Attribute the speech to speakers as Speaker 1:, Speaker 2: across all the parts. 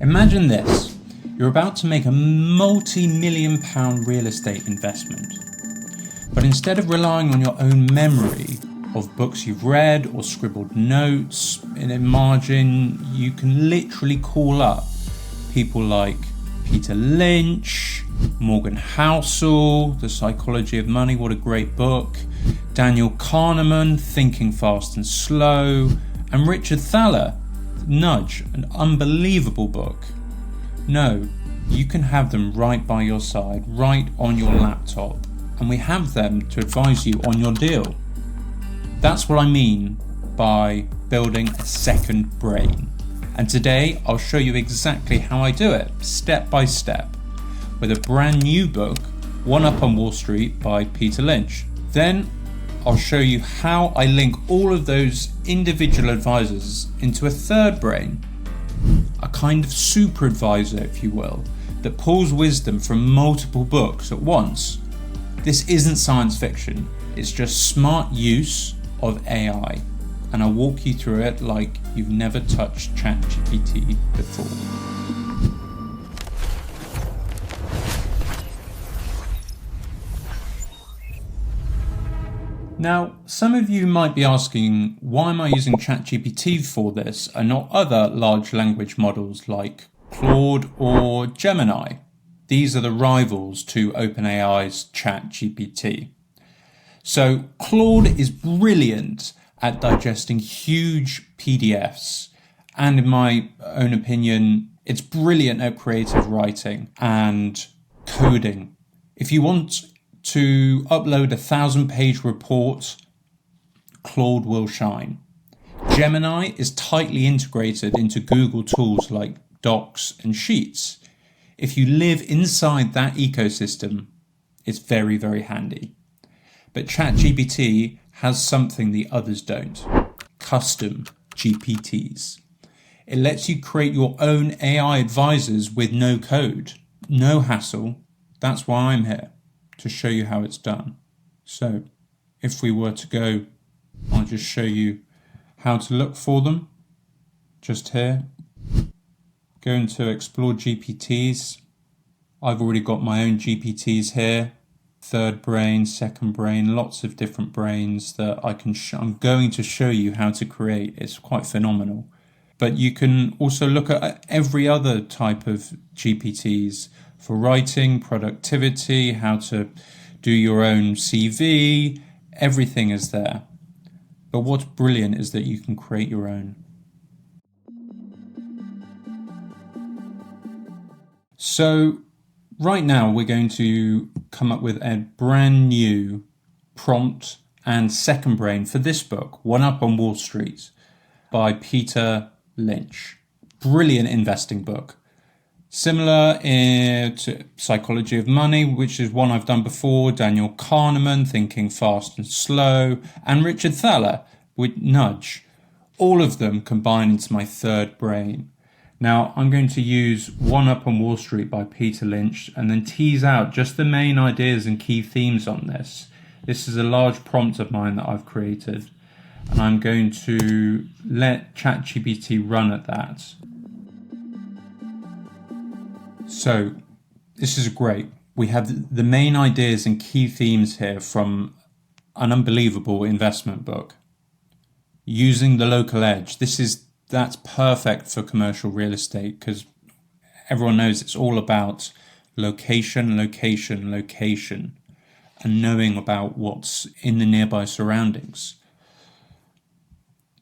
Speaker 1: Imagine this. You're about to make a multi-million pound real estate investment. But instead of relying on your own memory of books you've read or scribbled notes in a margin, you can literally call up people like Peter Lynch, Morgan Housel, The Psychology of Money, what a great book, Daniel Kahneman, Thinking Fast and Slow, and Richard Thaler, Nudge, an unbelievable book. No, you can have them right by your side, right on your laptop, and we have them to advise you on your deal. That's what I mean by building a second brain. And today I'll show you exactly how I do it, step by step, with a brand new book, One Up on Wall Street by Peter Lynch. Then I'll show you how I link all of those individual advisors into a third brain, a kind of super advisor, if you will, that pulls wisdom from multiple books at once. This isn't science fiction, it's just smart use of AI, and I'll walk you through it like you've never touched ChatGPT before. Now, some of you might be asking, why am I using ChatGPT for this and not other large language models like Claude or Gemini? These are the rivals to OpenAI's ChatGPT. So Claude is brilliant at digesting huge PDFs, and in my own opinion, it's brilliant at creative writing and coding. If you want to upload a 1,000-page report, Claude will shine. Gemini is tightly integrated into Google tools like Docs and Sheets. If you live inside that ecosystem, it's very, very handy. But ChatGPT has something the others don't: custom GPTs. It lets you create your own AI advisors with no code, no hassle. That's why I'm here, to show you how it's done. So if we were to go, I'll just show you how to look for them. Just here, go into Explore GPTs. I've already got my own GPTs here. Third brain, second brain, lots of different brains that I'm going to show you how to create. It's quite phenomenal. But you can also look at every other type of GPTs for writing, productivity, how to do your own CV. Everything is there. But what's brilliant is that you can create your own. So right now we're going to come up with a brand new prompt and second brain for this book, One Up on Wall Street by Peter Lynch. Brilliant investing book. Similar to Psychology of Money, which is one I've done before, Daniel Kahneman, Thinking Fast and Slow, and Richard Thaler with Nudge. All of them combine into my third brain. Now, I'm going to use One Up on Wall Street by Peter Lynch and then tease out just the main ideas and key themes on this. This is a large prompt of mine that I've created, and I'm going to let ChatGPT run at that. So this is great. We have the main ideas and key themes here from an unbelievable investment book. Using the local edge. That's perfect for commercial real estate because everyone knows it's all about location, location, location, and knowing about what's in the nearby surroundings.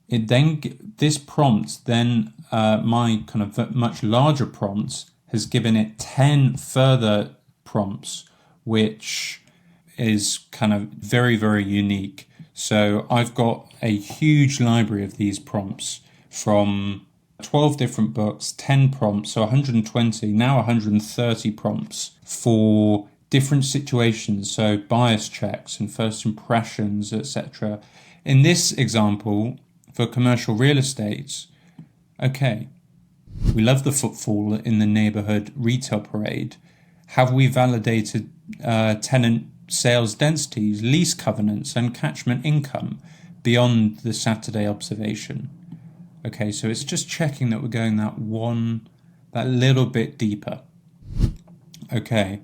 Speaker 1: This prompt, my kind of much larger prompt, has given it 10 further prompts, which is kind of very, very unique. So I've got a huge library of these prompts from 12 different books, 10 prompts, so 120, now 130 prompts for different situations, so bias checks and first impressions, etc. In this example, for commercial real estate, okay, we love the footfall in the neighborhood retail parade. Have we validated tenant sales densities, lease covenants, and catchment income beyond the Saturday observation? Okay, so it's just checking that we're going that one that little bit deeper. Okay,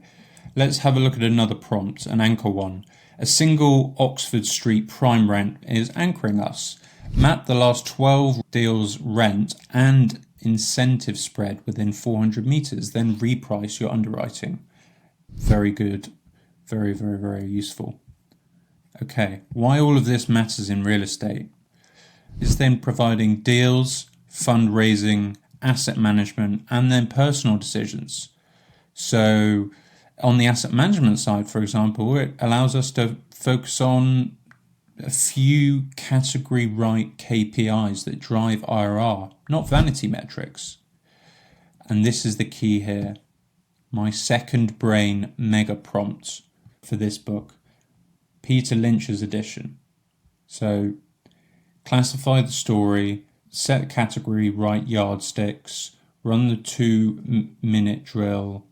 Speaker 1: let's have a look at another prompt, an anchor one. A single Oxford Street prime rent is anchoring us. Map the last 12 deals rent and incentive spread within 400 meters, then reprice your underwriting. Very good. Very, very, very useful. Okay, why all of this matters in real estate is then providing deals, fundraising, asset management, and then personal decisions. So on the asset management side, for example, it allows us to focus on a few category right KPIs that drive IRR, not vanity metrics. And this is the key here. My second brain mega prompt for this book, Peter Lynch's edition. So classify the story, set category right yardsticks, run the 2-minute drill,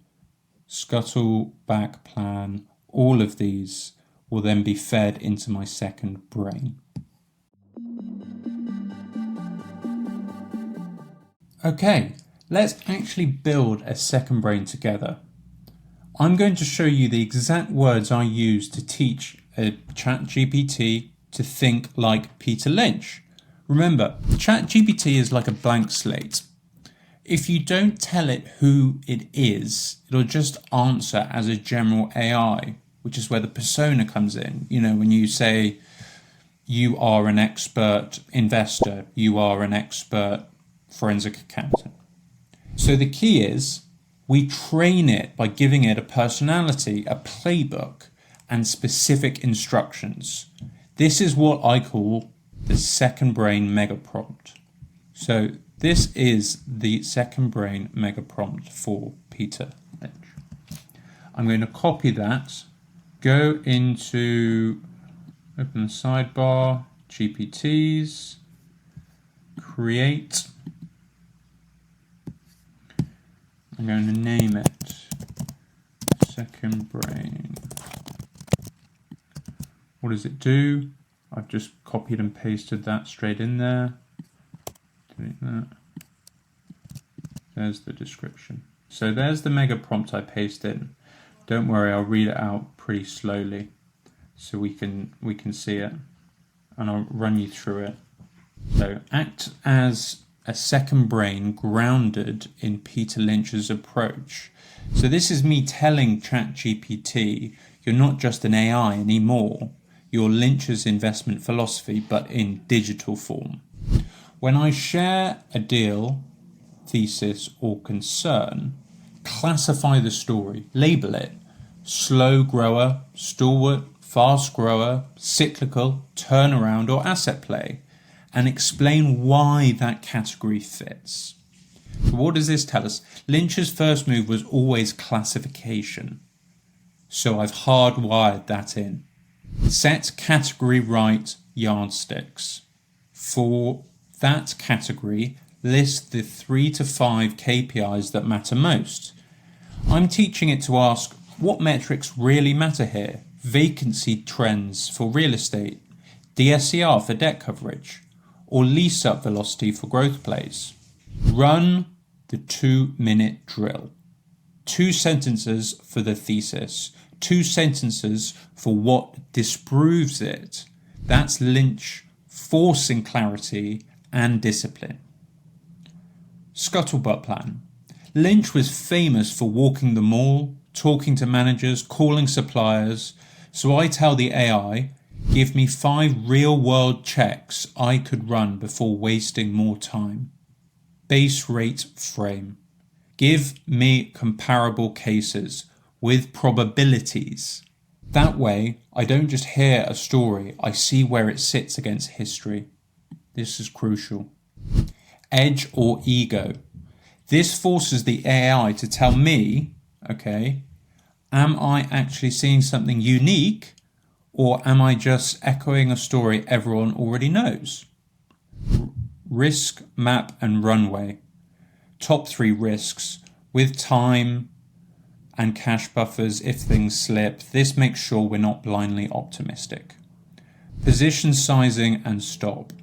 Speaker 1: scuttle back plan. All of these will then be fed into my second brain. Okay, let's actually build a second brain together. I'm going to show you the exact words I use to teach a ChatGPT to think like Peter Lynch. Remember, ChatGPT is like a blank slate. If you don't tell it who it is, it'll just answer as a general AI, which is where the persona comes in. You know, when you say you are an expert investor, you are an expert forensic accountant. So the key is we train it by giving it a personality, a playbook, and specific instructions. This is what I call the second brain mega prompt. So this is the second brain mega prompt for Peter Lynch. I'm going to copy that, go into, open the sidebar, GPTs, create. I'm going to name it second brain. What does it do? I've just copied and pasted that straight in there. Delete that. There's the description. So there's the mega prompt I paste in. Don't worry, I'll read it out pretty slowly so we can see it, and I'll run you through it. So act as a second brain grounded in Peter Lynch's approach. So this is me telling ChatGPT, you're not just an AI anymore, you're Lynch's investment philosophy, but in digital form. When I share a deal, thesis, or concern, classify the story, label it, slow grower, stalwart, fast grower, cyclical, turnaround, or asset play, and explain why that category fits. So what does this tell us? Lynch's first move was always classification. So I've hardwired that in. Set category right yardsticks. For that category, list the 3 to 5 KPIs that matter most. I'm teaching it to ask, what metrics really matter here? Vacancy trends for real estate, DSCR for debt coverage, or lease-up velocity for growth plays. Run the 2-minute drill. 2 sentences for the thesis, 2 sentences for what disproves it. That's Lynch forcing clarity and discipline. Scuttlebutt plan. Lynch was famous for walking the mall, talking to managers, calling suppliers. So I tell the AI, give me 5 real-world checks I could run before wasting more time. Base rate frame. Give me comparable cases with probabilities. That way, I don't just hear a story, I see where it sits against history. This is crucial. Edge or ego. This forces the AI to tell me, okay, am I actually seeing something unique, or am I just echoing a story everyone already knows? Risk, map, and runway. Top 3 risks with time and cash buffers if things slip. This makes sure we're not blindly optimistic. Position sizing and stop.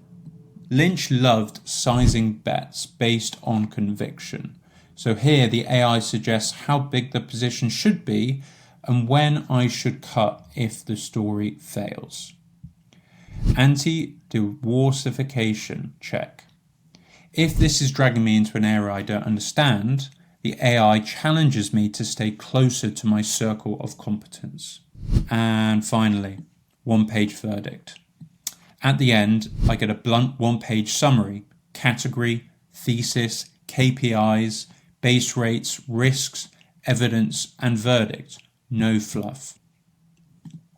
Speaker 1: Lynch loved sizing bets based on conviction. So here the AI suggests how big the position should be and when I should cut if the story fails. Anti-divorcification check. If this is dragging me into an area I don't understand, the AI challenges me to stay closer to my circle of competence. And finally, one-page verdict. At the end, I get a blunt one-page summary, category, thesis, KPIs, base rates, risks, evidence, and verdict. No fluff.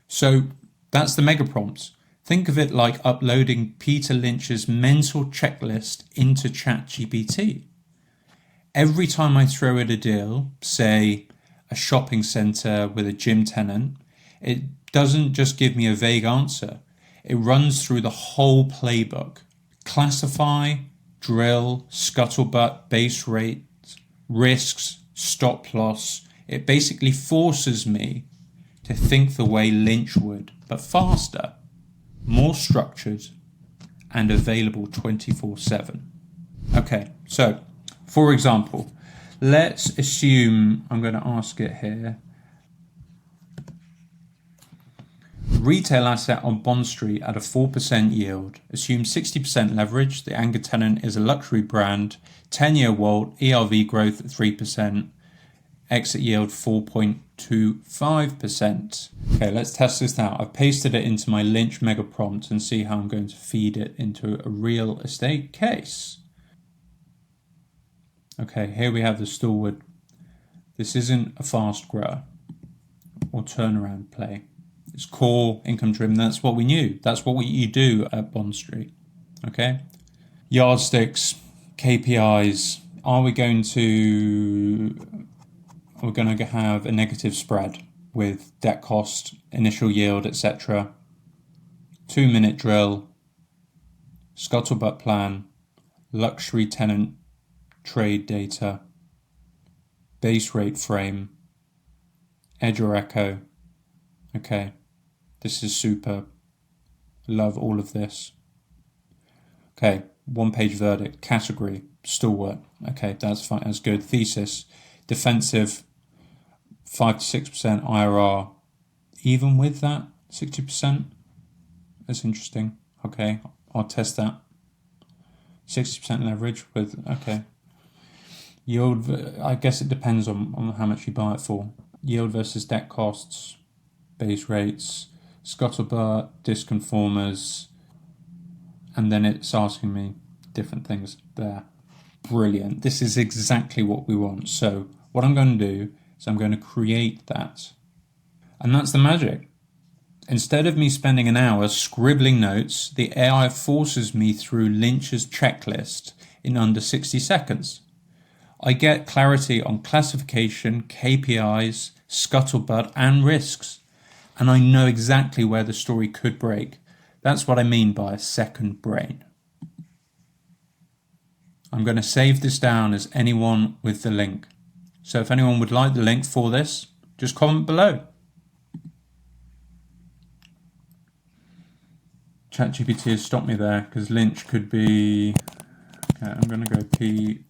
Speaker 1: So that's the mega prompt. Think of it like uploading Peter Lynch's mental checklist into ChatGPT. Every time I throw it a deal, say a shopping centre with a gym tenant, it doesn't just give me a vague answer. It runs through the whole playbook. Classify, drill, scuttlebutt, base rate, risks, stop loss. It basically forces me to think the way Lynch would, but faster, more structured, and available 24/7. Okay, so for example, let's assume I'm going to ask it here. Retail asset on Bond Street at a 4% yield. Assume 60% leverage. The anchor tenant is a luxury brand. 10-year WALT, ERV growth at 3%. Exit yield 4.25%. Okay, let's test this out. I've pasted it into my Lynch mega prompt and see how I'm going to feed it into a real estate case. Okay, here we have the stalwart. This isn't a fast grower or turnaround play. It's core income driven. That's what we knew. That's what you do at Bond Street. Okay. Yardsticks, KPIs. Are we going to have a negative spread with debt cost, initial yield, etc.? 2-minute drill, scuttlebutt plan, luxury tenant trade data, base rate frame, edge or echo. Okay, this is superb. Love all of this. Okay, one-page verdict, category, stalwart. Okay, that's fine, that's good. Thesis, defensive, 5 to 6% IRR. Even with that, 60%? That's interesting. Okay, I'll test that. 60% leverage with, okay. Yield, I guess it depends on how much you buy it for. Yield versus debt costs, base rates, scuttlebutt, disconformers, and then it's asking me different things there. Brilliant. This is exactly what we want. So what I'm going to do is I'm going to create that. And that's the magic. Instead of me spending an hour scribbling notes, the AI forces me through Lynch's checklist in under 60 seconds. I get clarity on classification, KPIs, scuttlebutt, and risks. And I know exactly where the story could break. That's what I mean by a second brain. I'm going to save this down as anyone with the link. So if anyone would like the link for this, just comment below. ChatGPT has stopped me there because Lynch could be... Okay, I'm going to go P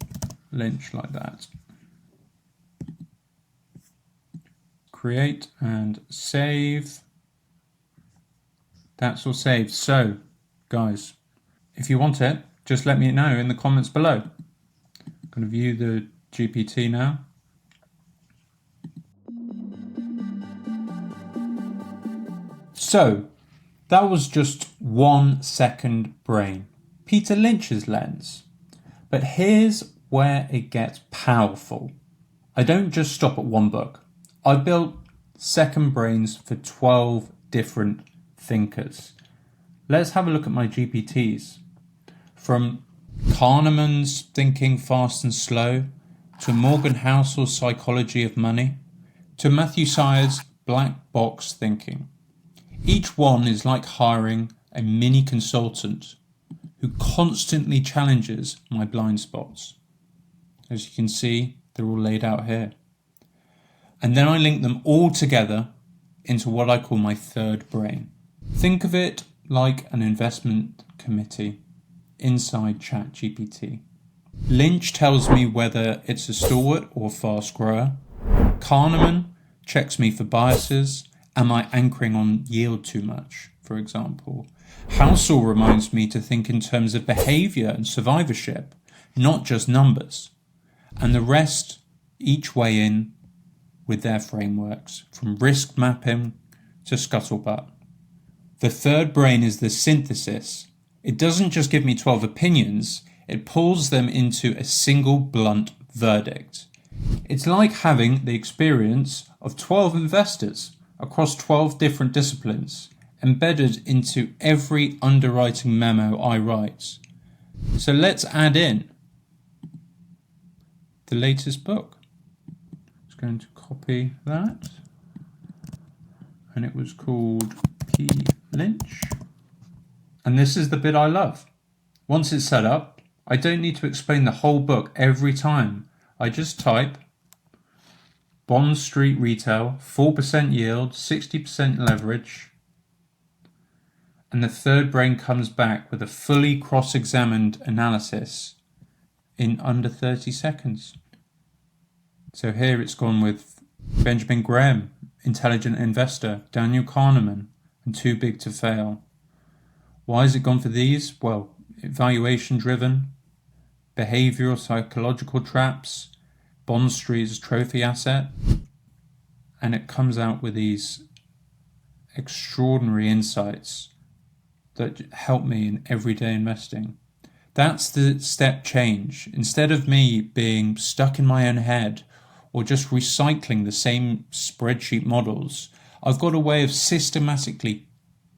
Speaker 1: Lynch like that. Create and save. That's all saved. So, guys, if you want it, just let me know in the comments below. I'm going to view the GPT now. So, that was just 1 second brain. Peter Lynch's lens. But here's where it gets powerful. I don't just stop at one book. I built second brains for 12 different thinkers. Let's have a look at my GPTs. From Kahneman's Thinking Fast and Slow, to Morgan Housel's Psychology of Money, to Matthew Syed's Black Box Thinking. Each one is like hiring a mini consultant who constantly challenges my blind spots. As you can see, they're all laid out here. And then I link them all together into what I call my third brain. Think of it like an investment committee inside ChatGPT. Lynch tells me whether it's a stalwart or fast grower. Kahneman checks me for biases. Am I anchoring on yield too much, for example? Housel reminds me to think in terms of behaviour and survivorship, not just numbers. And the rest each weigh in with their frameworks, from risk mapping to scuttlebutt. The third brain is the synthesis. It doesn't just give me 12 opinions, it pulls them into a single blunt verdict. It's like having the experience of 12 investors across 12 different disciplines embedded into every underwriting memo I write. So let's add in the latest book. I'm just going to copy that. And it was called P. Lynch. And this is the bit I love. Once it's set up, I don't need to explain the whole book every time. I just type Bond Street Retail, 4% yield, 60% leverage. And the third brain comes back with a fully cross-examined analysis in under 30 seconds. So here it's gone with Benjamin Graham, Intelligent Investor, Daniel Kahneman, and Too Big to Fail. Why has it gone for these? Well, valuation driven, behavioural psychological traps, Bond Street's trophy asset, and it comes out with these extraordinary insights that help me in everyday investing. That's the step change. Instead of me being stuck in my own head or just recycling the same spreadsheet models, I've got a way of systematically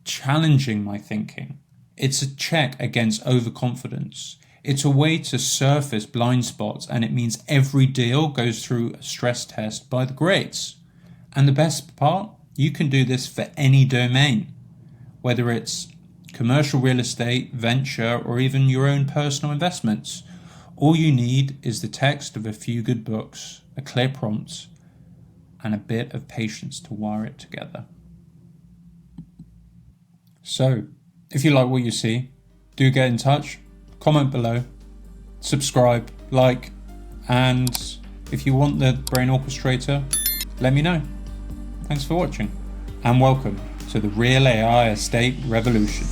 Speaker 1: challenging my thinking. It's a check against overconfidence. It's a way to surface blind spots, and it means every deal goes through a stress test by the greats. And the best part, you can do this for any domain, whether it's commercial real estate, venture, or even your own personal investments. All you need is the text of a few good books, a clear prompt, and a bit of patience to wire it together. So, if you like what you see, do get in touch, comment below, subscribe, like, and if you want the Brain Orchestrator, let me know. Thanks for watching, and welcome to the Real AI Estate Revolution.